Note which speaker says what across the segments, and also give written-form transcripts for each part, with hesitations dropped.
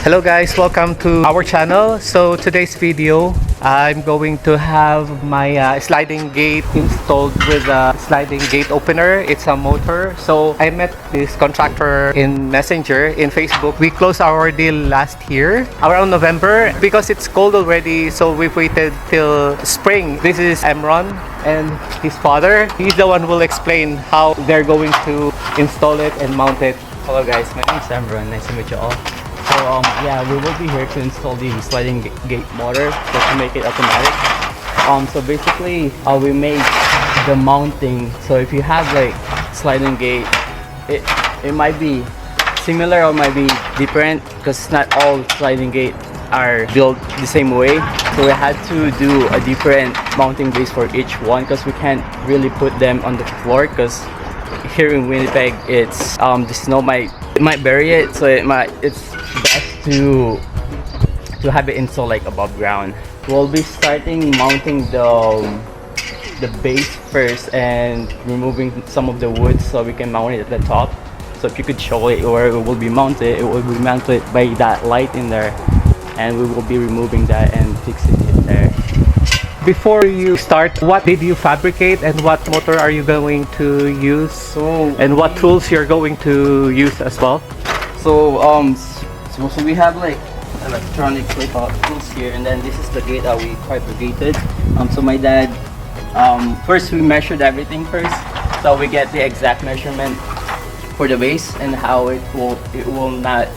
Speaker 1: Hello guys, welcome to our channel. So today's video, I'm going to have my sliding gate installed with a sliding gate opener. It's a motor. So I met this contractor in Messenger, in Facebook. We closed our deal last year, around November. Because it's cold already, so we've waited till spring. This is EMRON and his father. He's the one who will explain how they're going to install it and mount it.
Speaker 2: Hello guys, my name is EMRON. Nice to meet you all. So yeah, we will be here to install the sliding gate motor just to make it automatic. So basically, we made the mounting. So if you have like sliding gate, it might be similar or might be different because not all sliding gate are built the same way. So we had to do a different mounting base for each one because we can't really put them on the floor because here in Winnipeg, it's the snow might bury it, so it's best to have it installed like above ground. We'll be starting mounting the base first and removing some of the wood so we can mount it at the top. So if you could show it where it will be mounted, it will be mounted by that light in there, and we will be removing that and fixing it there.
Speaker 1: Before you start, what did you fabricate and what motor are you going to use? And what tools you're going to use as well?
Speaker 2: So we have like electronic tools here, and then this is the gate that we fabricated. So my dad, first we measured everything first, so we get the exact measurement for the base and how it will not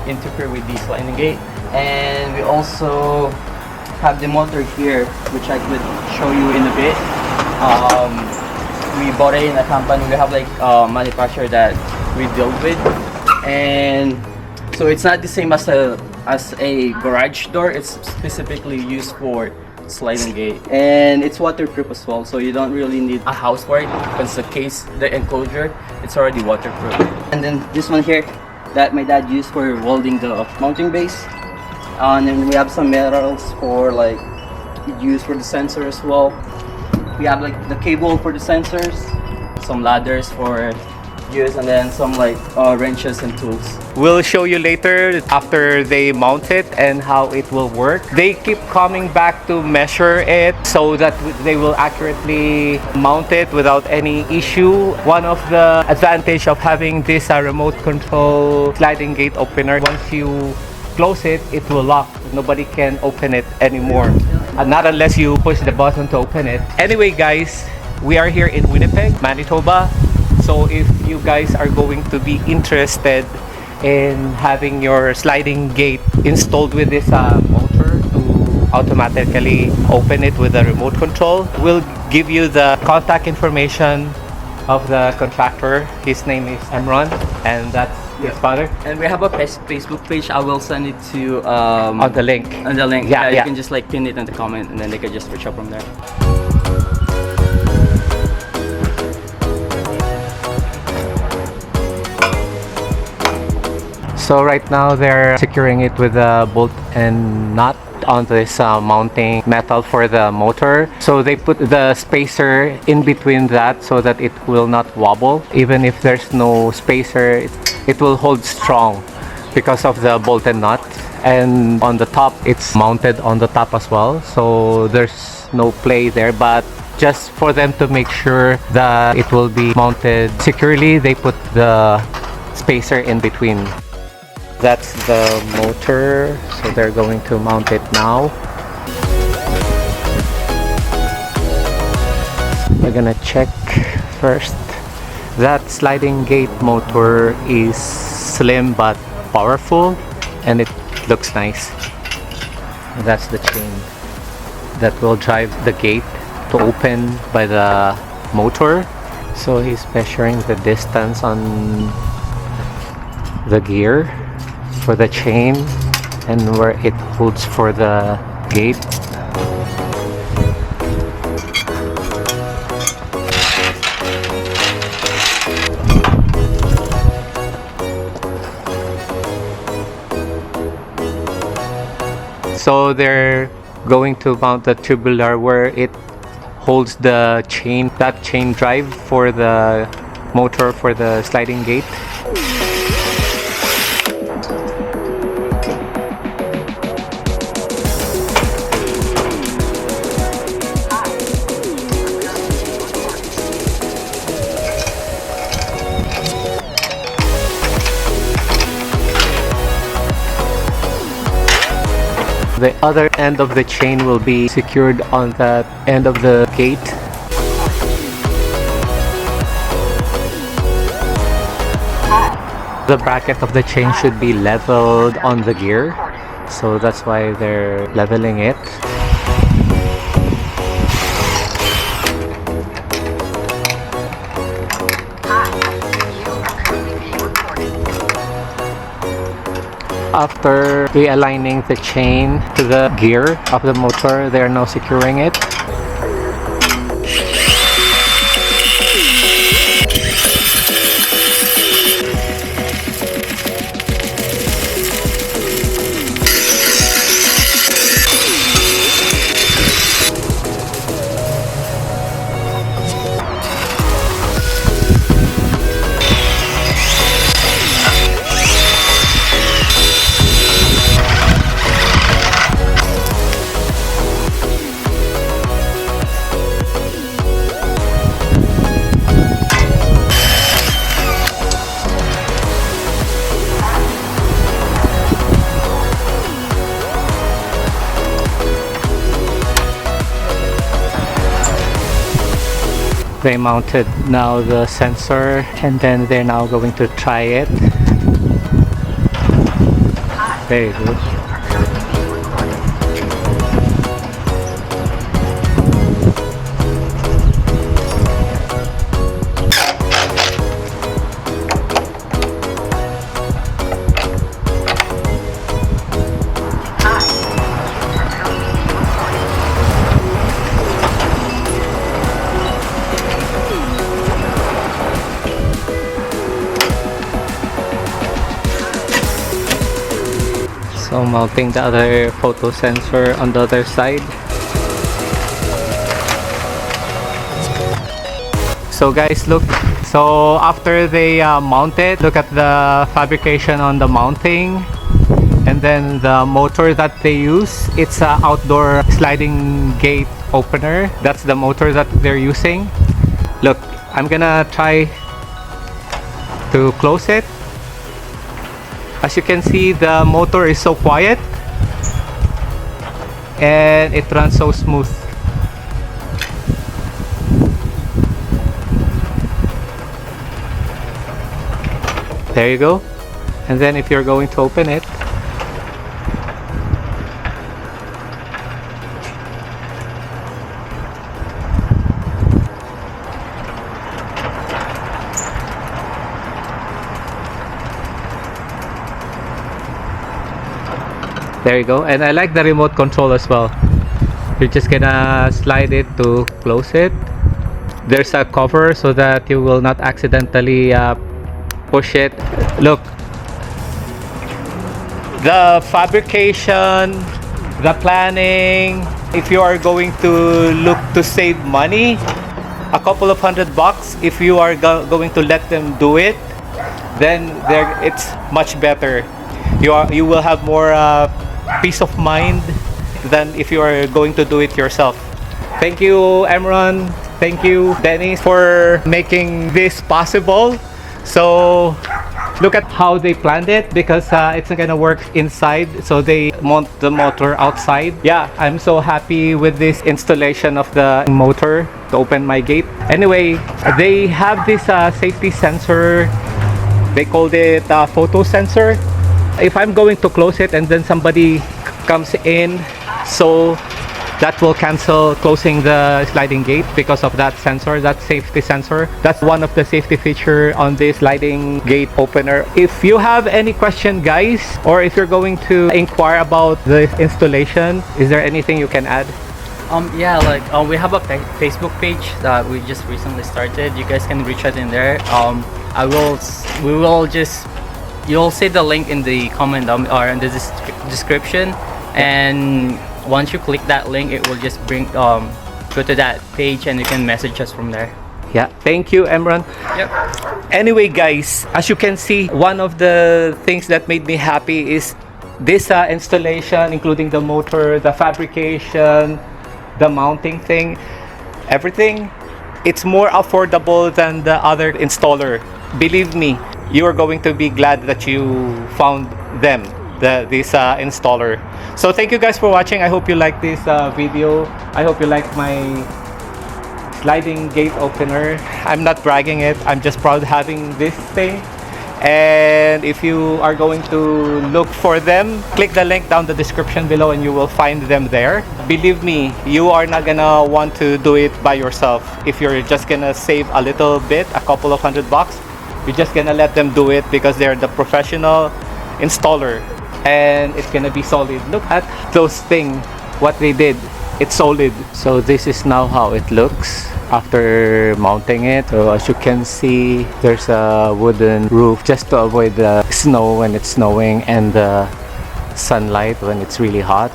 Speaker 2: interfere with the sliding gate. And we also have the motor here, which I could show you in a bit. We bought it in a company. We have like a manufacturer that we deal with, and so it's not the same as a garage door. It's specifically used for sliding gate, and it's waterproof as well. So you don't really need a house for it because the enclosure, it's already waterproof. And then this one here that my dad used for welding the mounting base. And then we have some metals for like used for the sensor as well. We have like the cable for the sensors, some ladders for use, and then some like wrenches and tools.
Speaker 1: We'll show you later after they mount it and how it will work. They keep coming back to measure it so that they will accurately mount it without any issue. One of the advantage of having this remote control sliding gate opener, once you close it, it will lock. Nobody can open it anymore. Not unless you push the button to open it. Anyway guys, we are here in Winnipeg, Manitoba. So if you guys are going to be interested in having your sliding gate installed with this motor to automatically open it with a remote control, we'll give you the contact information of the contractor. His name is EMRON, and that's his father.
Speaker 2: And we have a Facebook page. I will send it to
Speaker 1: on the link.
Speaker 2: Yeah, you can just like pin it in the comment, and then they can just reach out from there.
Speaker 1: So right now they're securing it with a bolt and nut on this mounting metal for the motor. So they put the spacer in between that so that it will not wobble. Even if there's no spacer, it will hold strong because of the bolt and nut. And on the top, it's mounted on the top as well, so there's no play there. But just for them to make sure that it will be mounted securely, they put the spacer in between. That's the motor, so they're going to mount it now. We're gonna check first. That sliding gate motor is slim but powerful, and it looks nice. That's the chain that will drive the gate to open by the motor. So he's measuring the distance on the gear for the chain and where it holds for the gate. So they're going to mount the tubular where it holds the chain, that chain drive for the motor for the sliding gate. The other end of the chain will be secured on that end of the gate. The bracket of the chain should be leveled on the gear, so that's why they're leveling it. After realigning the chain to the gear of the motor, they are now securing it. They mounted now the sensor, and then they're now going to try it. Very good. So mounting the other photo sensor on the other side. So guys, look. So after they mount it, look at the fabrication on the mounting. And then the motor that they use, it's an outdoor sliding gate opener. That's the motor that they're using. Look, I'm gonna try to close it. As you can see, the motor is so quiet and it runs so smooth. There you go. And then if you're going to open it, there you go. And I like the remote control as well. You're just gonna slide it to close it. There's a cover so that you will not accidentally push it. Look, the fabrication, the planning. If you are going to look to save money, a couple of $100, if you are going to let them do it, then it's much better. You will have more peace of mind than if you are going to do it yourself. Thank you, EMRON. Thank you, Dennis, for making this possible. So look at how they planned it, because it's not gonna work inside, so they mount the motor outside. Yeah, I'm so happy with this installation of the motor to open my gate. Anyway, they have this safety sensor. They called it a photo sensor. If I'm going to close it and then somebody comes in, so that will cancel closing the sliding gate because of that sensor, that safety sensor. That's one of the safety feature on this sliding gate opener. If you have any question, guys, or if you're going to inquire about the installation, is there anything you can add?
Speaker 2: Yeah, like we have a Facebook page that we just recently started. You guys can reach out in there. You'll see the link in the comment or in the description, and once you click that link, it will just bring go to that page, and you can message us from there.
Speaker 1: Yeah, thank you, EMRON.
Speaker 2: Yep.
Speaker 1: Anyway, guys, as you can see, one of the things that made me happy is this installation, including the motor, the fabrication, the mounting thing, everything. It's more affordable than the other installer. Believe me, you are going to be glad that you found them. this installer. So thank you guys for watching. I hope you like this video. I hope you like my sliding gate opener. I'm not bragging it. I'm just proud having this thing. And if you are going to look for them, click the link down the description below and you will find them there. Believe me, you are not gonna want to do it by yourself. If you're just gonna save a little bit, a couple of $100, you're just gonna let them do it because they're the professional installer and it's gonna be solid. Look at those things, what they did. It's solid. So this is now how it looks after mounting it. So as you can see, there's a wooden roof just to avoid the snow when it's snowing and the sunlight when it's really hot.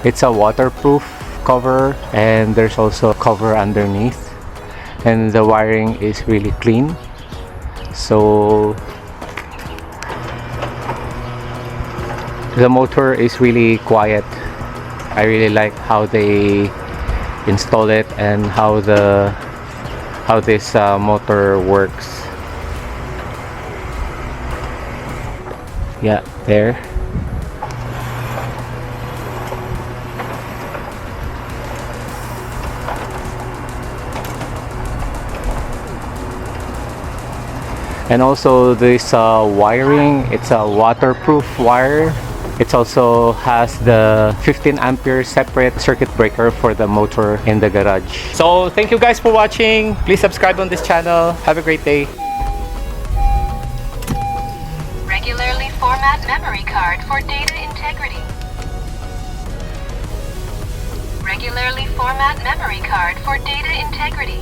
Speaker 1: It's a waterproof cover and there's also a cover underneath, and the wiring is really clean. So the motor is really quiet. I really like how they install it and how this motor works. Yeah, there. And also this wiring, it's a waterproof wire. It also has the 15 ampere separate circuit breaker for the motor in the garage. So thank you guys for watching. Please subscribe on this channel. Have a great day.
Speaker 3: Regularly format memory card for data integrity. Regularly format memory card for data integrity.